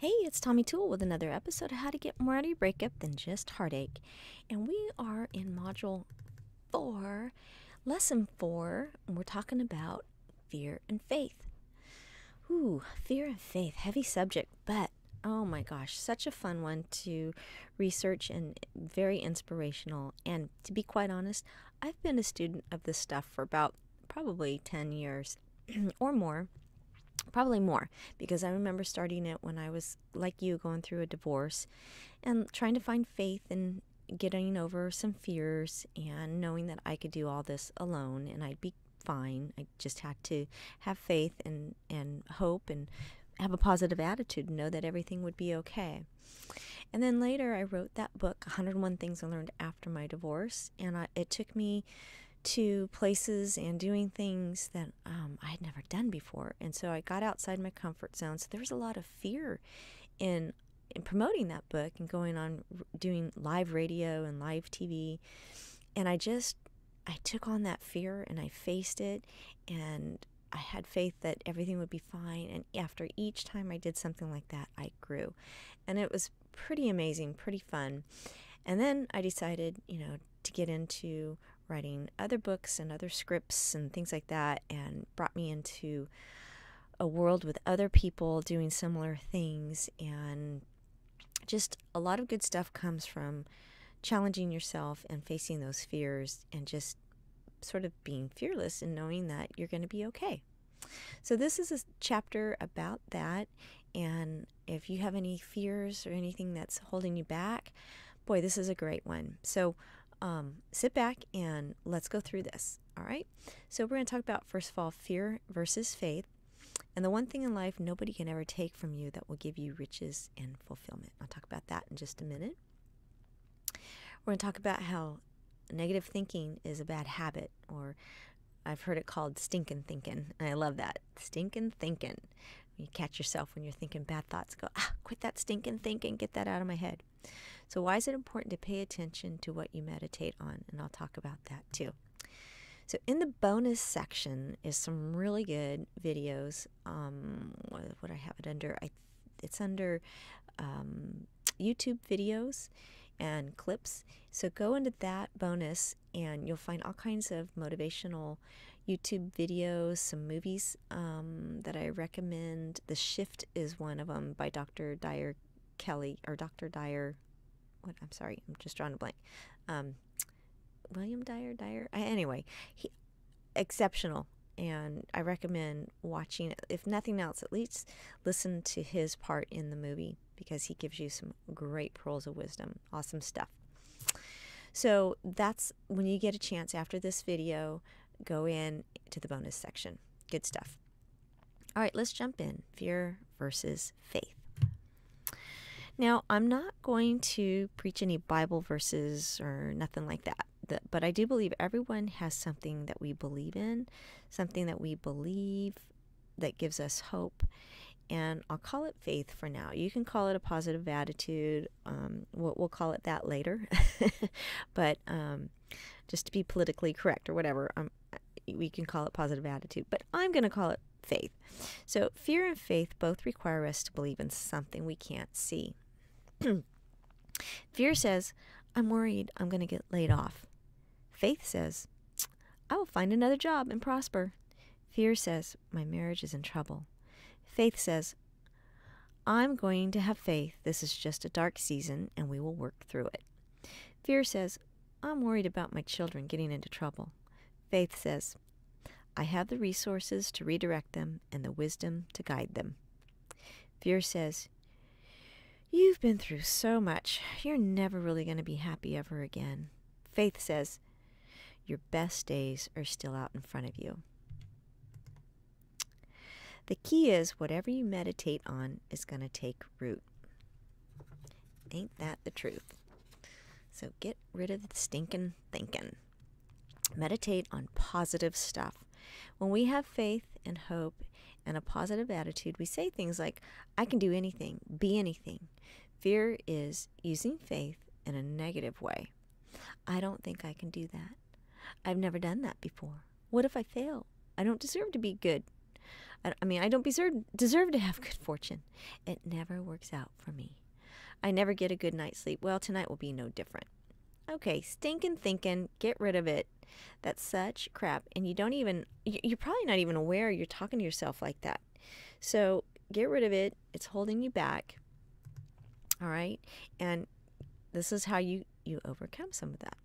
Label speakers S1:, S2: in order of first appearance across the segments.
S1: Hey, it's Tommy Toole with another episode of How to Get More Out of Your Breakup Than Just Heartache. And we are in Module 4, Lesson 4, and we're talking about fear and faith. Ooh, fear and faith, heavy subject, but oh my gosh, such a fun one to research and very inspirational. And to be quite honest, I've been a student of this stuff for about probably 10 years or more. Probably more, because I remember starting it when I was like you, going through a divorce and trying to find faith and getting over some fears and knowing that I could do all this alone and I'd be fine. I just had to have faith and hope and have a positive attitude and know that everything would be okay. And then later I wrote that book, 101 Things I Learned After My Divorce, and it took me to places and doing things that I had never done before. And so I got outside my comfort zone. So there was a lot of fear in promoting that book and going on doing live radio and live TV. And I took on that fear and I faced it, and I had faith that everything would be fine. And after each time I did something like that, I grew. And it was pretty amazing, pretty fun. And then I decided, to get into writing other books and other scripts and things like that, and brought me into a world with other people doing similar things. And just a lot of good stuff comes from challenging yourself and facing those fears and just sort of being fearless and knowing that you're going to be okay. So this is a chapter about that. And if you have any fears or anything that's holding you back, boy, this is a great one. So sit back and let's go through this. All right. So we're going to talk about, first of all, fear versus faith. And the one thing in life nobody can ever take from you that will give you riches and fulfillment. I'll talk about that in just a minute. We're going to talk about how negative thinking is a bad habit, or I've heard it called stinking thinking. And I love that. Stinking thinking. You catch yourself when you're thinking bad thoughts. Go, quit that stinking thinking. Get that out of my head. So why is it important to pay attention to what you meditate on? And I'll talk about that too. So in the bonus section is some really good videos. What I have it under? It's under YouTube videos and clips. So go into that bonus and you'll find all kinds of motivational YouTube videos, some movies that I recommend. The Shift is one of them by Dr. Dyer Kelly, or Dr. Dyer. I'm sorry, I'm just drawing a blank. William Dyer. Anyway, exceptional, and I recommend watching it. If nothing else, at least listen to his part in the movie, because he gives you some great pearls of wisdom. Awesome stuff. So that's when you get a chance after this video, go in to the bonus section. Good stuff. All right, let's jump in. Fear versus faith. Now, I'm not going to preach any Bible verses or nothing like that, but I do believe everyone has something that we believe in, something that we believe that gives us hope, and I'll call it faith for now. You can call it a positive attitude. We'll call it that later, but just to be politically correct or whatever, we can call it positive attitude, but I'm going to call it faith. So fear and faith both require us to believe in something we can't see. Fear says, I'm worried I'm going to get laid off. Faith says, I will find another job and prosper. Fear says, my marriage is in trouble. Faith says, I'm going to have faith. This is just a dark season and we will work through it. Fear says, I'm worried about my children getting into trouble. Faith says, I have the resources to redirect them and the wisdom to guide them. Fear says, you've been through so much. You're never really going to be happy ever again. Faith says, your best days are still out in front of you. The key is whatever you meditate on is going to take root. Ain't that the truth? So get rid of the stinking thinking. Meditate on positive stuff. When we have faith and hope and a positive attitude, we say things like, I can do anything, be anything. Fear is using faith in a negative way. I don't think I can do that. I've never done that before. What if I fail? I don't deserve to be good. I mean, I don't deserve to have good fortune. It never works out for me. I never get a good night's sleep. Well, tonight will be no different. Okay, stinking thinking, get rid of it. That's such crap. And you're probably not even aware you're talking to yourself like that. So get rid of it. It's holding you back. All right. And this is how you overcome some of that.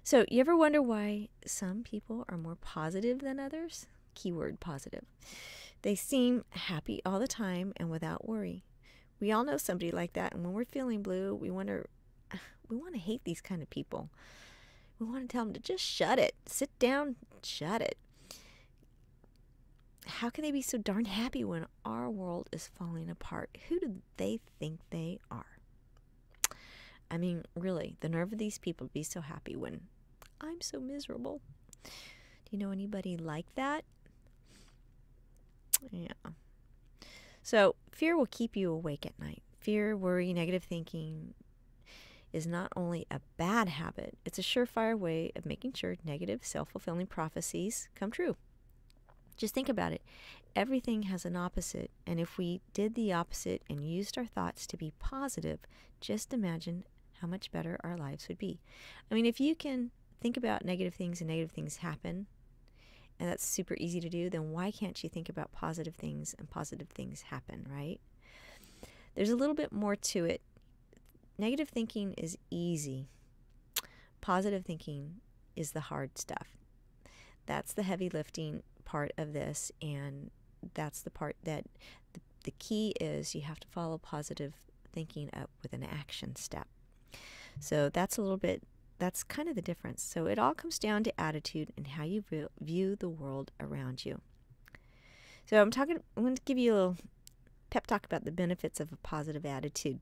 S1: So you ever wonder why some people are more positive than others? Keyword positive. They seem happy all the time and without worry. We all know somebody like that. And when we're feeling blue, we want to hate these kind of people. We want to tell them to just shut it. Sit down, shut it. How can they be so darn happy when our world is falling apart? Who do they think they are? I mean, really, the nerve of these people to be so happy when I'm so miserable. Do you know anybody like that? Yeah. So fear will keep you awake at night. Fear, worry, negative thinking is not only a bad habit, it's a surefire way of making sure negative, self-fulfilling prophecies come true. Just think about it. Everything has an opposite, and if we did the opposite and used our thoughts to be positive, just imagine how much better our lives would be. I mean, if you can think about negative things and negative things happen, and that's super easy to do, then why can't you think about positive things and positive things happen, right? There's a little bit more to it. Negative thinking is easy. Positive thinking is the hard stuff. That's the heavy lifting part of this, and that's the part that the key is you have to follow positive thinking up with an action step. So that's kind of the difference. So it all comes down to attitude and how you view the world around you. So I'm going to give you a little pep talk about the benefits of a positive attitude.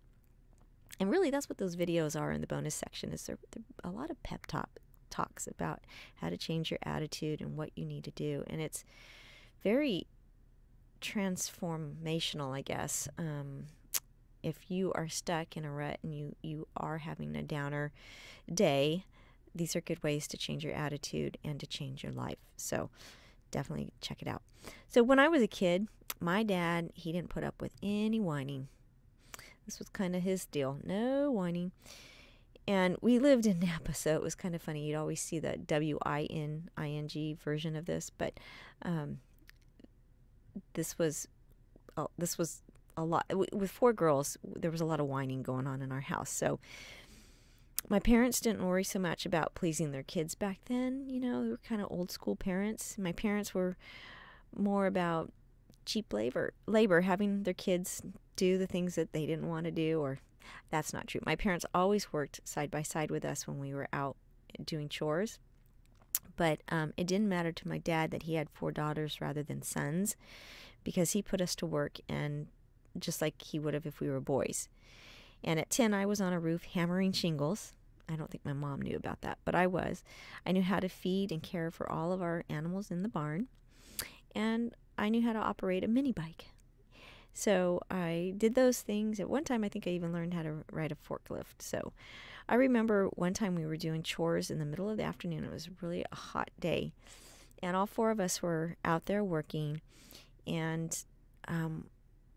S1: And really, that's what those videos are in the bonus section. Is they're a lot of pep talks about how to change your attitude and what you need to do. And it's very transformational, I guess. If you are stuck in a rut and you are having a downer day, these are good ways to change your attitude and to change your life. So definitely check it out. So when I was a kid, my dad, he didn't put up with any whining. This was kind of his deal. No whining. And we lived in Napa, so it was kind of funny. You'd always see the W-I-N-I-N-G version of this, but this was a lot. With 4 girls, there was a lot of whining going on in our house. So my parents didn't worry so much about pleasing their kids back then. You know, they were kind of old school parents. My parents were more about cheap labor, having their kids do the things that they didn't want to do, or that's not true. My parents always worked side by side with us when we were out doing chores. But it didn't matter to my dad that he had 4 daughters rather than sons, because he put us to work, and just like he would have if we were boys. And at 10, I was on a roof hammering shingles. I don't think my mom knew about that, but I was. I knew how to feed and care for all of our animals in the barn, and I knew how to operate a mini bike. So I did those things. At one time, I think I even learned how to ride a forklift. So I remember one time we were doing chores in the middle of the afternoon. It was really a hot day, and all 4 of us were out there working. And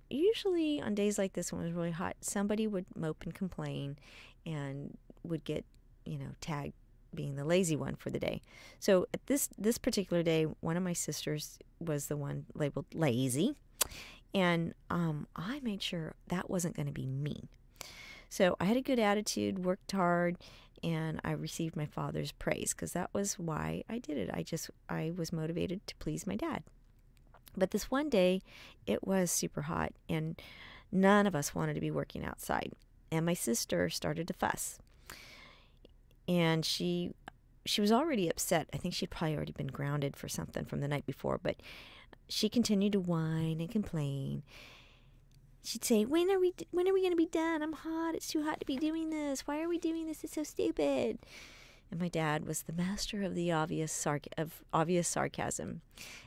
S1: usually on days like this, when it was really hot, somebody would mope and complain and would get, tagged being the lazy one for the day. So at this particular day, one of my sisters was the one labeled lazy. And I made sure that wasn't going to be me. So I had a good attitude, worked hard, and I received my father's praise, because that was why I did it. I was motivated to please my dad. But this one day, it was super hot, and none of us wanted to be working outside. And my sister started to fuss. And she was already upset. I think she'd probably already been grounded for something from the night before, but she continued to whine and complain. She'd say, when are we going to be done? I'm hot. It's too hot to be doing this. Why are we doing this? It's so stupid. And my dad was the master of the obvious sarcasm.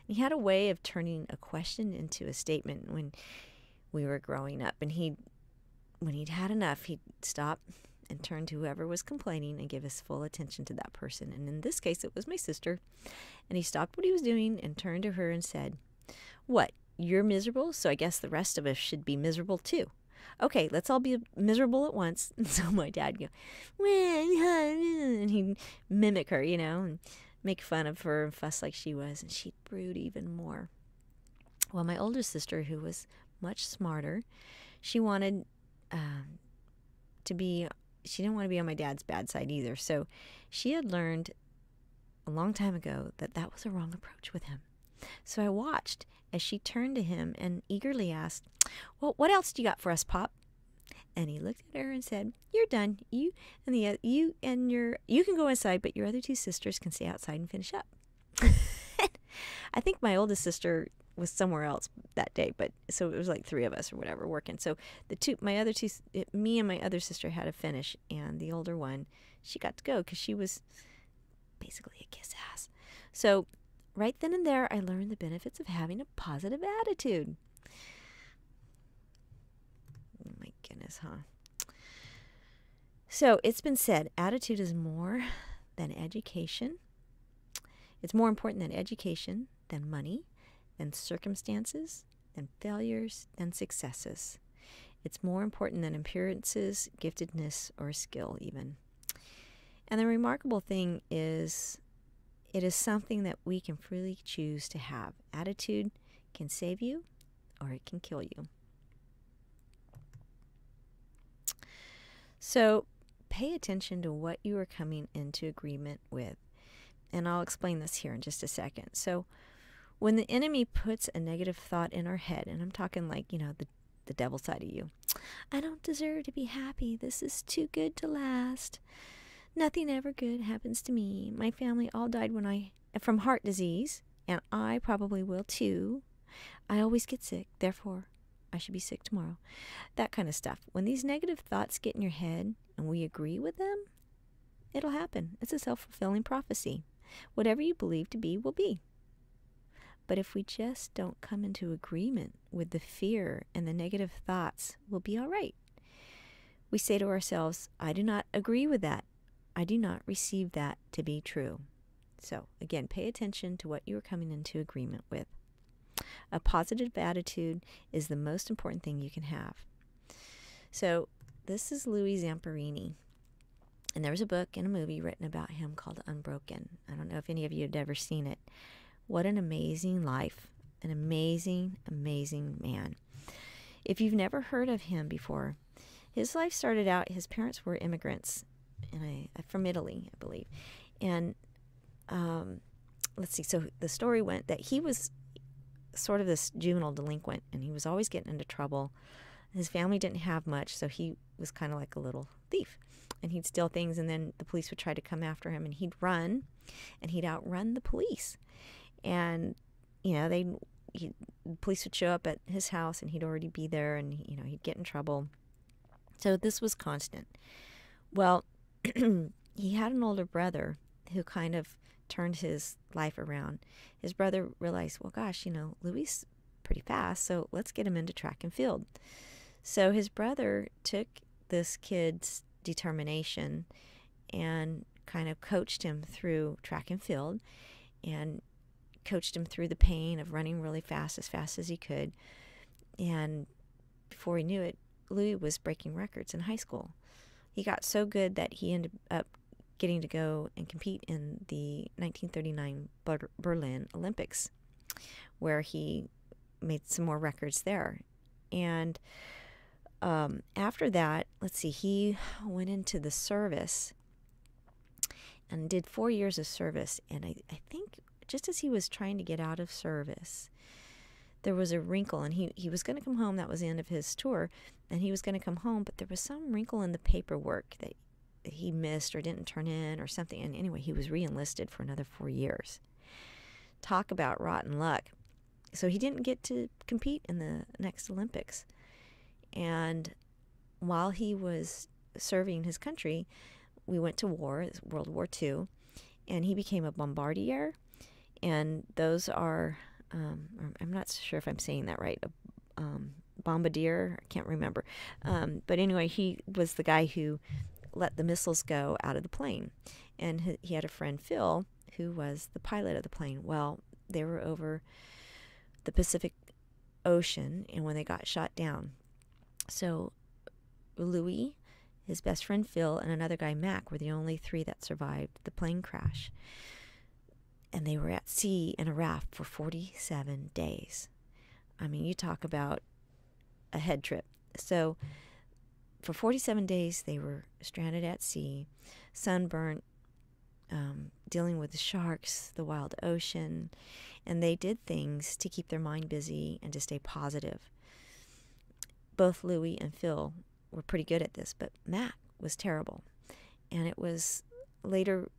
S1: He had a way of turning a question into a statement when we were growing up. And when he'd had enough, he'd stop and turn to whoever was complaining and give his full attention to that person. And in this case, it was my sister. And he stopped what he was doing and turned to her and said, "What? you're miserable, so I guess the rest of us should be miserable too. Okay, let's all be miserable at once. And so my dad would go, and he'd mimic her, and make fun of her and fuss like she was, and she'd brood even more. Well, my older sister, who was much smarter, she wanted she didn't want to be on my dad's bad side either. So she had learned a long time ago that that was a wrong approach with him. So I watched as she turned to him and eagerly asked, "Well, what else do you got for us, Pop?" And he looked at her and said, "You're done. You can go inside, but your other two sisters can stay outside and finish up." I think my oldest sister was somewhere else that day, but so it was like three of us or whatever working. So me and my other sister had to finish, and the older one, she got to go because she was basically a kiss ass. So right then and there, I learned the benefits of having a positive attitude. Oh my goodness, huh? So it's been said, attitude is more than education. It's more important than education, than money, than circumstances, than failures, than successes. It's more important than appearances, giftedness, or skill even. And the remarkable thing is, it is something that we can freely choose to have. Attitude can save you, or it can kill you. So pay attention to what you are coming into agreement with. And I'll explain this here in just a second. So when the enemy puts a negative thought in our head, and I'm talking like, the devil side of you. I don't deserve to be happy. This is too good to last. Nothing ever good happens to me. My family all died from heart disease, and I probably will too. I always get sick, therefore I should be sick tomorrow. That kind of stuff. When these negative thoughts get in your head and we agree with them, it'll happen. It's a self-fulfilling prophecy. Whatever you believe to be will be. But if we just don't come into agreement with the fear and the negative thoughts, we'll be all right. We say to ourselves, I do not agree with that. I do not receive that to be true. So again, pay attention to what you are coming into agreement with. A positive attitude is the most important thing you can have. So this is Louis Zamperini. And there was a book and a movie written about him called Unbroken. I don't know if any of you had ever seen it. What an amazing life. An amazing, amazing man. If you've never heard of him before, his life started out, his parents were immigrants from Italy, I believe. And let's see, so the story went that he was sort of this juvenile delinquent, and he was always getting into trouble. His family didn't have much, so he was kind of like a little thief. And he'd steal things, and then the police would try to come after him, and he'd run, and he'd outrun the police. And, the police would show up at his house, and he'd already be there, and, he'd get in trouble. So this was constant. Well, he had an older brother who kind of turned his life around. His brother realized, well, gosh, Louis is pretty fast, so let's get him into track and field. So his brother took this kid's determination and kind of coached him through track and field and coached him through the pain of running really fast as he could. And before he knew it, Louis was breaking records in high school. He got so good that he ended up getting to go and compete in the 1939 Berlin Olympics, where he made some more records there. And after that, he went into the service and did 4 years of service. And I think just as he was trying to get out of service, there was a wrinkle, and he was going to come home. That was the end of his tour, and he was going to come home, but there was some wrinkle in the paperwork that he missed or didn't turn in or something. And anyway, he was re-enlisted for another 4 years. Talk about rotten luck. So he didn't get to compete in the next Olympics. And while he was serving his country, we went to war, World War II, and he became a bombardier. And those are, I'm not sure if I'm saying that right, bombardier, I can't remember. But anyway, he was the guy who let the missiles go out of the plane. And he had a friend, Phil, who was the pilot of the plane. Well, they were over the Pacific ocean and when they got shot down. So Louis, his best friend Phil, and another guy, Mac, were the only three that survived the plane crash. And they were at sea in a raft for 47 days. I mean, you talk about a head trip. So for 47 days, they were stranded at sea, sunburnt, dealing with the sharks, the wild ocean, and they did things to keep their mind busy and to stay positive. Both Louis and Phil were pretty good at this, but Mac was terrible. And it was later,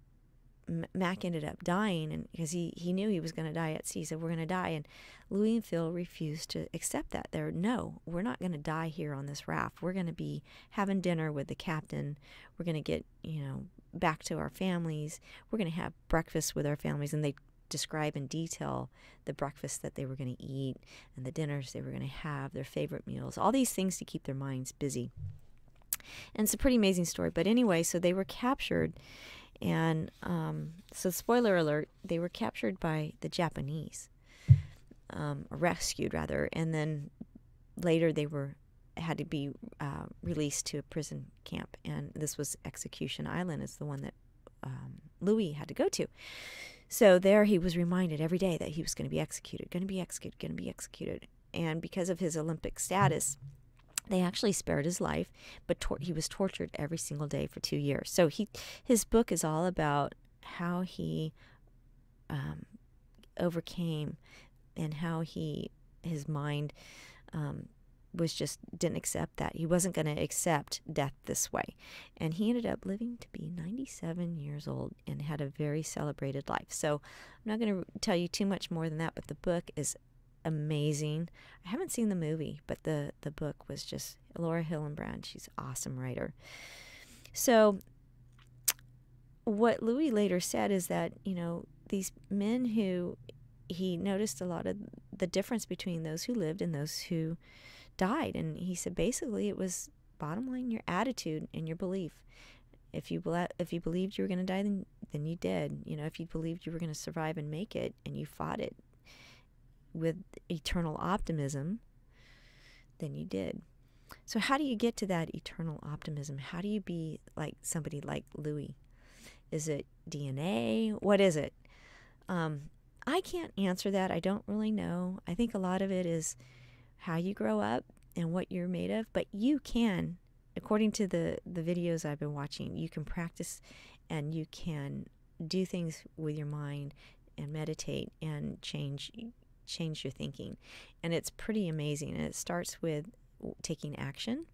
S1: Mac ended up dying, and because he knew he was going to die at sea. He said, we're going to die. And Louis and Phil refused to accept that. No, we're not going to die here on this raft. We're going to be having dinner with the captain. We're going to get, back to our families. We're going to have breakfast with our families. And they describe in detail the breakfast that they were going to eat and the dinners they were going to have, their favorite meals, all these things to keep their minds busy. And it's a pretty amazing story. But anyway, so they were captured. And so spoiler alert, they were captured by the Japanese, or rescued rather. And then later they had to be released to a prison camp. And this was Execution Island, is the one that Louis had to go to. So there he was reminded every day that he was going to be executed, going to be executed, going to be executed. And because of his Olympic status, they actually spared his life, but he was tortured every single day for 2 years. So his book is all about how he overcame and how his mind didn't accept that. He wasn't going to accept death this way. And he ended up living to be 97 years old and had a very celebrated life. So I'm not going to tell you too much more than that, but the book is amazing. I haven't seen the movie, but the book was just Laura Hillenbrand. She's an awesome writer. So what Louis later said is that, these men who he noticed a lot of the difference between those who lived and those who died. And he said basically it was bottom line your attitude and your belief. If you believed you were going to die, then you did. If you believed you were going to survive and make it and you fought it with eternal optimism, then you did. So how do you get to that eternal optimism? How do you be like somebody like Louis? Is it DNA? What is it? I can't answer that. I don't really know. I think a lot of it is how you grow up and what you're made of. But you can, according to the videos I've been watching, you can practice and you can do things with your mind and meditate and change your thinking. And it's pretty amazing. And it starts with taking action.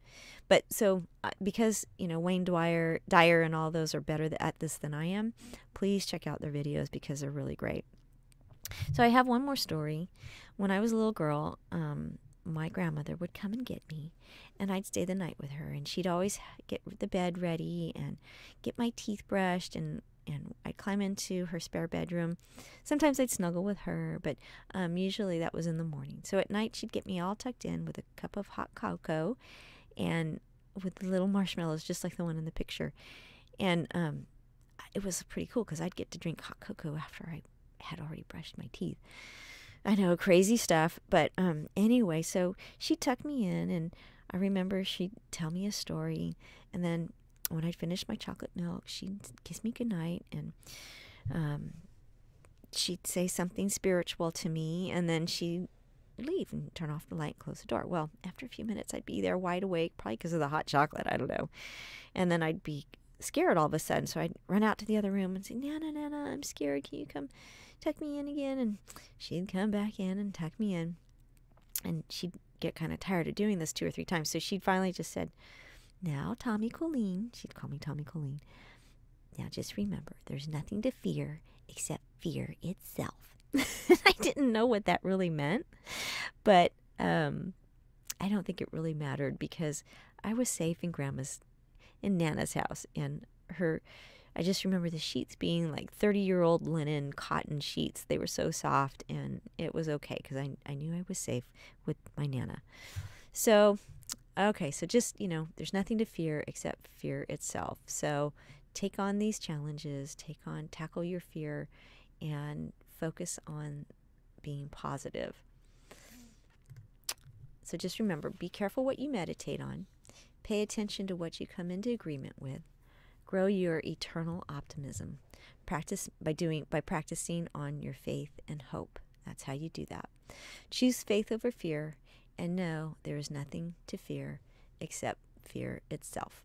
S1: But so because, Wayne Dyer and all those are better at this than I am, please check out their videos because they're really great. So I have one more story. When I was a little girl, my grandmother would come and get me, and I'd stay the night with her, and she'd always get the bed ready and get my teeth brushed, and I'd climb into her spare bedroom. Sometimes I'd snuggle with her, but usually that was in the morning. So at night, she'd get me all tucked in with a cup of hot cocoa and with the little marshmallows, just like the one in the picture. And it was pretty cool because I'd get to drink hot cocoa after I had already brushed my teeth. I know, crazy stuff. But anyway, so she'd tuck me in, and I remember she'd tell me a story, and then when I'd finished my chocolate milk, she'd kiss me goodnight, and she'd say something spiritual to me, and then she'd leave and turn off the light and close the door. Well, after a few minutes, I'd be there wide awake, probably because of the hot chocolate, I don't know. And then I'd be scared all of a sudden, so I'd run out to the other room and say, Nana, I'm scared. Can you come tuck me in again? And she'd come back in and tuck me in. And she'd get kind of tired of doing this 2 or 3 times, so she'd finally just said, now, Tommy Colleen, she'd call me Tommy Colleen, now just remember, there's nothing to fear except fear itself. I didn't know what that really meant, but I don't think it really mattered because I was safe in Nana's house, and I just remember the sheets being like 30-year-old linen cotton sheets. They were so soft, and it was okay because I knew I was safe with my Nana. So okay, so just, there's nothing to fear except fear itself. So take on these challenges, tackle your fear, and focus on being positive. So just remember, be careful what you meditate on. Pay attention to what you come into agreement with. Grow your eternal optimism. Practice by practicing on your faith and hope. That's how you do that. Choose faith over fear, and know there is nothing to fear except fear itself.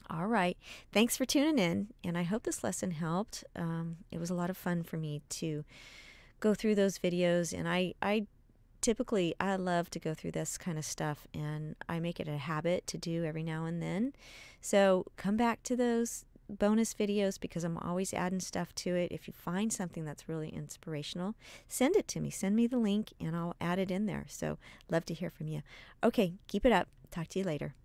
S1: All right. Thanks for tuning in, and I hope this lesson helped. It was a lot of fun for me to go through those videos, and I typically love to go through this kind of stuff, and I make it a habit to do every now and then. So come back to those bonus videos because I'm always adding stuff to it. If you find something that's really inspirational, send it to me. Send me the link and I'll add it in there. So love to hear from you. Okay, keep it up. Talk to you later.